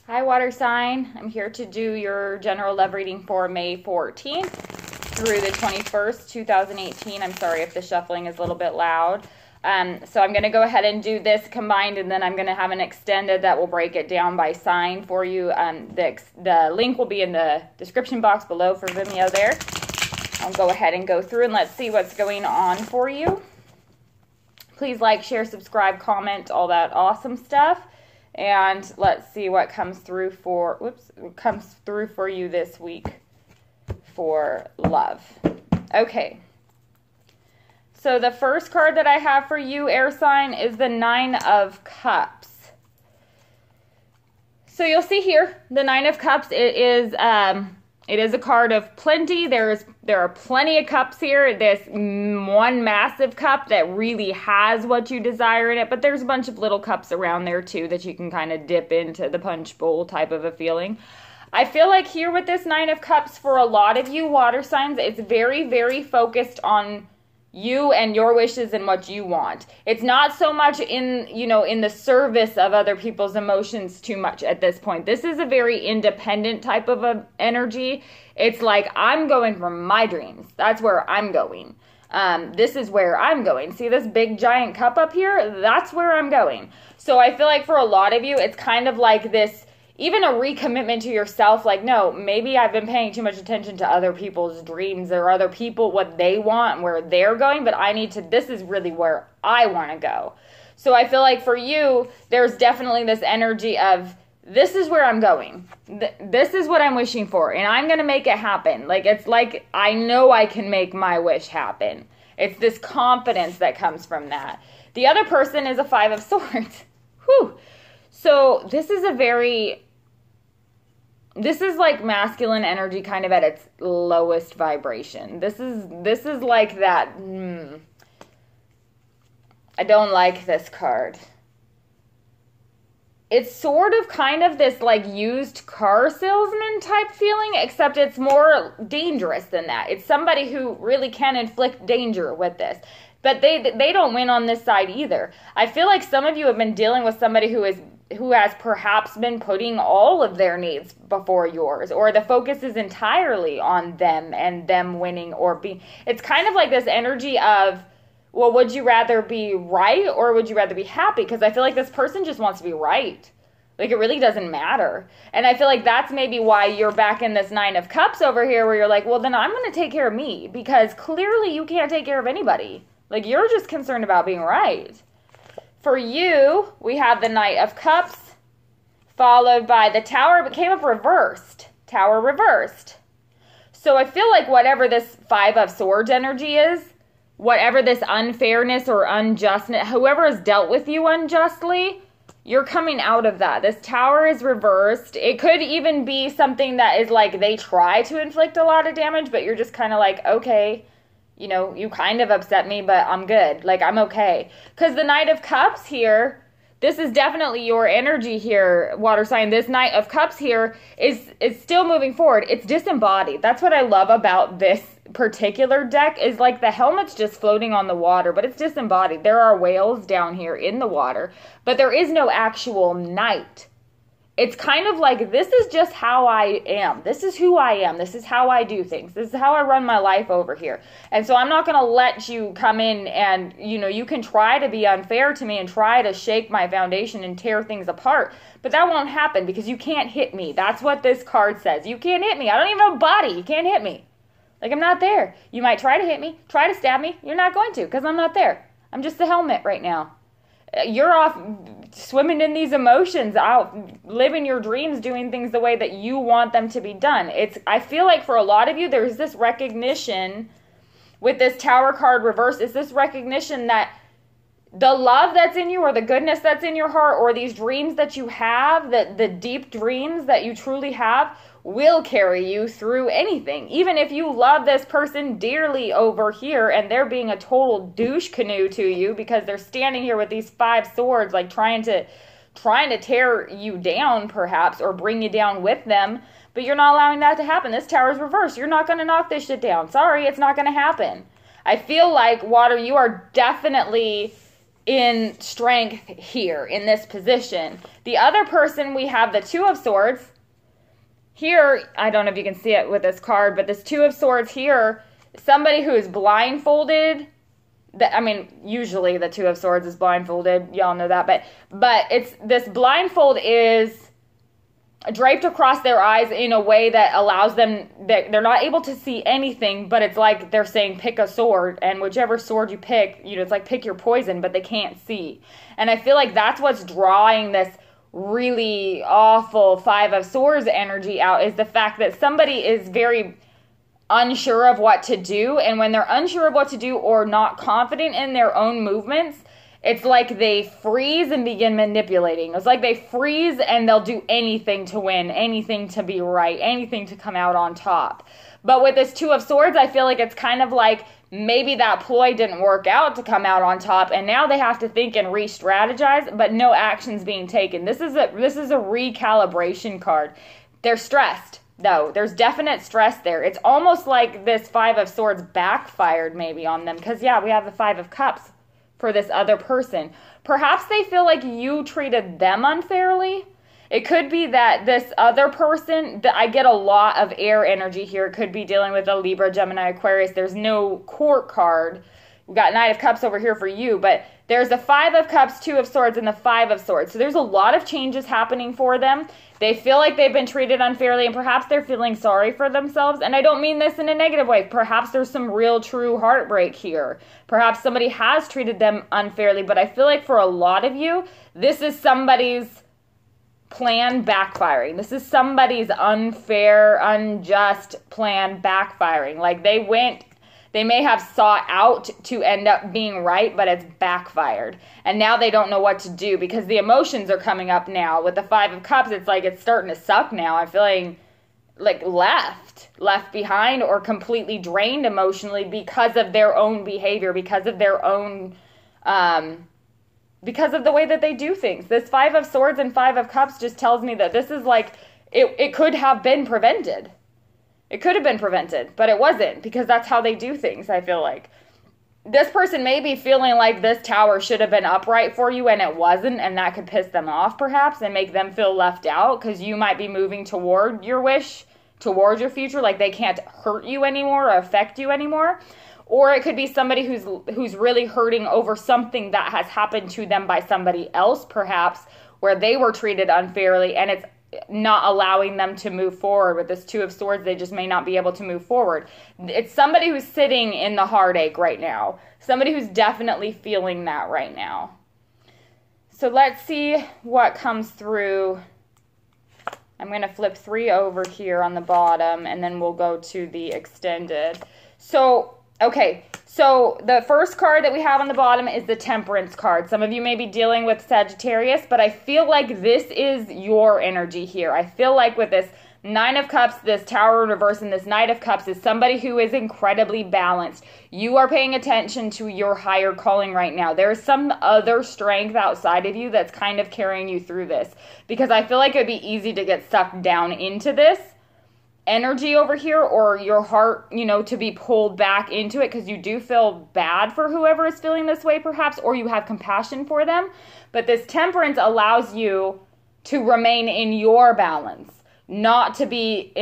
Hi, water sign. I'm here to do your general love reading for May 14th through the 21st, 2018. I'm sorry if the shuffling is a little bit loud. So I'm going to go ahead and do this combined, and then I'm going to have an extended that will break it down by sign for you. The link will be in the description box below for Vimeo there. I'll go ahead and go through and let's see what's going on for you. Please like, share, subscribe, comment, all that awesome stuff. And let's see what comes through for, you this week for love. Okay. So the first card that I have for you, air sign, is the 9 of Cups. So you'll see here, the 9 of Cups, it is a card of plenty. There are plenty of cups here. This one massive cup that really has what you desire in it, but there's a bunch of little cups around there too that you can kind of dip into the punch bowl type of a feeling. I feel like here with this 9 of Cups, for a lot of you water signs, it's very, very focused on you and your wishes and what you want. It's not so much in the service of other people's emotions too much at this point. This is a very independent type of a energy. It's like, I'm going for my dreams. That's where I'm going. This is where I'm going. See this big giant cup up here? That's where I'm going. So I feel like for a lot of you, it's kind of like this, even a recommitment to yourself, like, no, maybe I've been paying too much attention to other people's dreams or other people, what they want and where they're going, but this is really where I want to go. So I feel like for you, there's definitely this energy of, this is where I'm going. This is what I'm wishing for, and I'm going to make it happen. Like, it's like, I know I can make my wish happen. It's this confidence that comes from that. The other person is a 5 of Swords. Whew. So this is like masculine energy kind of at its lowest vibration. This is like that. I don't like this card. It's sort of kind of this like used car salesman type feeling, except it's more dangerous than that. It's somebody who really can inflict danger with this. But they don't win on this side either. I feel like some of you have been dealing with somebody who has perhaps been putting all of their needs before yours, or the focus is entirely on them and them winning or being. It's kind of like this energy of, well, would you rather be right or would you rather be happy? Because I feel like this person just wants to be right. Like, it really doesn't matter. And I feel like that's maybe why you're back in this 9 of Cups over here, where you're like, well, then I'm going to take care of me, because clearly you can't take care of anybody. Like, you're just concerned about being right. For you, we have the Knight of Cups, followed by the Tower, but came up reversed. Tower reversed. So I feel like whatever this 5 of Swords energy is, whatever this unfairness or unjustness, whoever has dealt with you unjustly, you're coming out of that. This Tower is reversed. It could even be something that is like they try to inflict a lot of damage, but you're just kind of like, okay, you know, you kind of upset me, but I'm good. Like, I'm okay. Because the Knight of Cups here, this is definitely your energy here, water sign. This Knight of Cups here is still moving forward. It's disembodied. That's what I love about this particular deck, is like the helmet's just floating on the water, but it's disembodied. There are whales down here in the water, but there is no actual knight. It's kind of like, this is just how I am. This is who I am. This is how I do things. This is how I run my life over here. And so I'm not going to let you come in and, you can try to be unfair to me and try to shake my foundation and tear things apart. But that won't happen, because you can't hit me. That's what this card says. You can't hit me. I don't even have a body. You can't hit me. Like, I'm not there. You might try to hit me, try to stab me. You're not going to, because I'm not there. I'm just the helmet right now. You're off swimming in these emotions, out living your dreams, doing things the way that you want them to be done. I feel like for a lot of you, there's this recognition with this Tower card reverse. Is this recognition that the love that's in you, or the goodness that's in your heart, or these dreams that you have, the deep dreams that you truly have, will carry you through anything. Even if you love this person dearly over here and they're being a total douche canoe to you because they're standing here with these 5 swords, like trying to tear you down perhaps, or bring you down with them, but you're not allowing that to happen. This Tower's reversed. You're not going to knock this shit down. Sorry, it's not going to happen. I feel like, water, you are definitely in strength here in this position. The other person, we have the Two of Swords. Here, I don't know if you can see it with this card, but this Two of Swords here, somebody who is blindfolded. I mean, usually the Two of Swords is blindfolded. Y'all know that. But it's this blindfold is draped across their eyes in a way that allows them, that they're not able to see anything, but it's like they're saying pick a sword, and whichever sword you pick, you know, it's like pick your poison, but they can't see. And I feel like that's what's drawing this really awful Five of Swords energy out, is the fact that somebody is very unsure of what to do, and when they're unsure of what to do or not confident in their own movements, it's like they freeze and begin manipulating. It's like they freeze and they'll do anything to win, anything to be right, anything to come out on top. But with this Two of Swords, I feel like it's kind of like maybe that ploy didn't work out to come out on top, and now they have to think and re-strategize, but no action's being taken. This is a recalibration card. They're stressed, though. There's definite stress there. It's almost like this Five of Swords backfired maybe on them, because, yeah, we have the Five of Cups for this other person. Perhaps they feel like you treated them unfairly. It could be that this other person, I get a lot of air energy here. It could be dealing with a Libra, Gemini, Aquarius. There's no court card. We've got Knight of Cups over here for you, but there's the Five of Cups, Two of Swords, and the Five of Swords. So there's a lot of changes happening for them. They feel like they've been treated unfairly, and perhaps they're feeling sorry for themselves. And I don't mean this in a negative way. Perhaps there's some real, true heartbreak here. Perhaps somebody has treated them unfairly, but I feel like for a lot of you, this is somebody's plan backfiring. This is somebody's unfair, unjust plan backfiring. Like they may have sought out to end up being right, but it's backfired. And now they don't know what to do because the emotions are coming up now. With the Five of Cups, it's like it's starting to suck now. I'm feeling like left behind or completely drained emotionally because of their own behavior, because of their own, because of the way that they do things. This Five of Swords and Five of Cups just tells me that this is like, it could have been prevented. It could have been prevented, but it wasn't, because that's how they do things, I feel like. This person may be feeling like this tower should have been upright for you and it wasn't, and that could piss them off perhaps and make them feel left out, because you might be moving toward your wish, toward your future, like they can't hurt you anymore or affect you anymore. Or it could be somebody who's really hurting over something that has happened to them by somebody else, perhaps, where they were treated unfairly, and it's not allowing them to move forward. With this Two of Swords, they just may not be able to move forward. It's somebody who's sitting in the heartache right now. Somebody who's definitely feeling that right now. So let's see what comes through. I'm going to flip 3 over here on the bottom, and then we'll go to the extended. So, okay. So the first card that we have on the bottom is the Temperance card. Some of you may be dealing with Sagittarius, but I feel like this is your energy here. I feel like with this Nine of Cups, this Tower in reverse, and this Knight of Cups is somebody who is incredibly balanced. You are paying attention to your higher calling right now. There is some other strength outside of you that's kind of carrying you through this, because I feel like it would be easy to get sucked down into this energy over here, or your heart, you know, to be pulled back into it, because you do feel bad for whoever is feeling this way perhaps, or you have compassion for them. But this Temperance allows you to remain in your balance, not to be,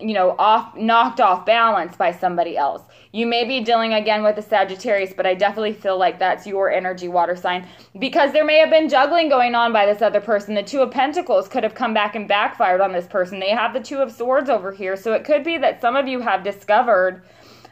you know, knocked off balance by somebody else. You may be dealing again with the Sagittarius, but I definitely feel like that's your energy, water sign, because there may have been juggling going on by this other person. The Two of Pentacles could have come back and backfired on this person. They have the Two of Swords over here, so it could be that some of you have discovered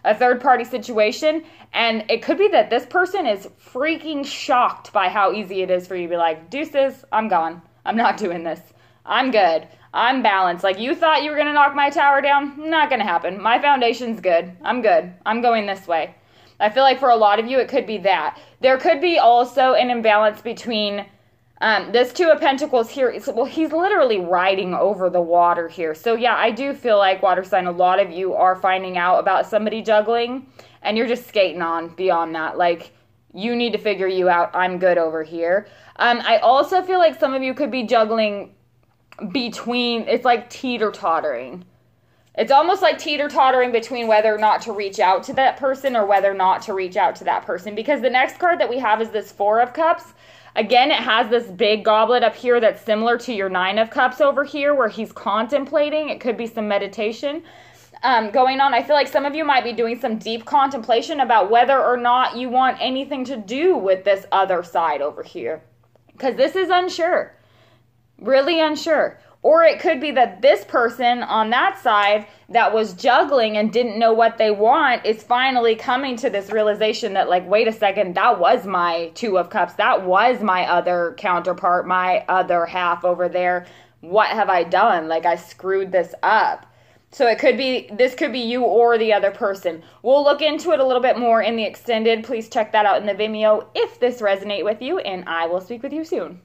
a third-party situation, and it could be that this person is freaking shocked by how easy it is for you to be like, deuces, I'm gone. I'm not doing this. I'm good. I'm balanced. Like, you thought you were going to knock my tower down? Not going to happen. My foundation's good. I'm good. I'm going this way. I feel like for a lot of you, it could be that. There could be also an imbalance between this Two of Pentacles here. Well, he's literally riding over the water here. So, yeah, I do feel like, water sign, a lot of you are finding out about somebody juggling, and you're just skating on beyond that. Like, you need to figure you out. I'm good over here. I also feel like some of you could be juggling between, it's like teeter-tottering. It's almost like teeter-tottering between whether or not to reach out to that person or whether or not to reach out to that person. Because the next card that we have is this Four of Cups. Again, it has this big goblet up here that's similar to your Nine of Cups over here where he's contemplating. It could be some meditation going on. I feel like some of you might be doing some deep contemplation about whether or not you want anything to do with this other side over here. Because this is unsure. Really unsure. Or it could be that this person on that side that was juggling and didn't know what they want is finally coming to this realization that, like, wait a second, that was my Two of Cups. That was my other counterpart, my other half over there. What have I done? Like, I screwed this up. So it could be, this could be you or the other person. We'll look into it a little bit more in the extended. Please check that out in the Vimeo if this resonates with you, and I will speak with you soon.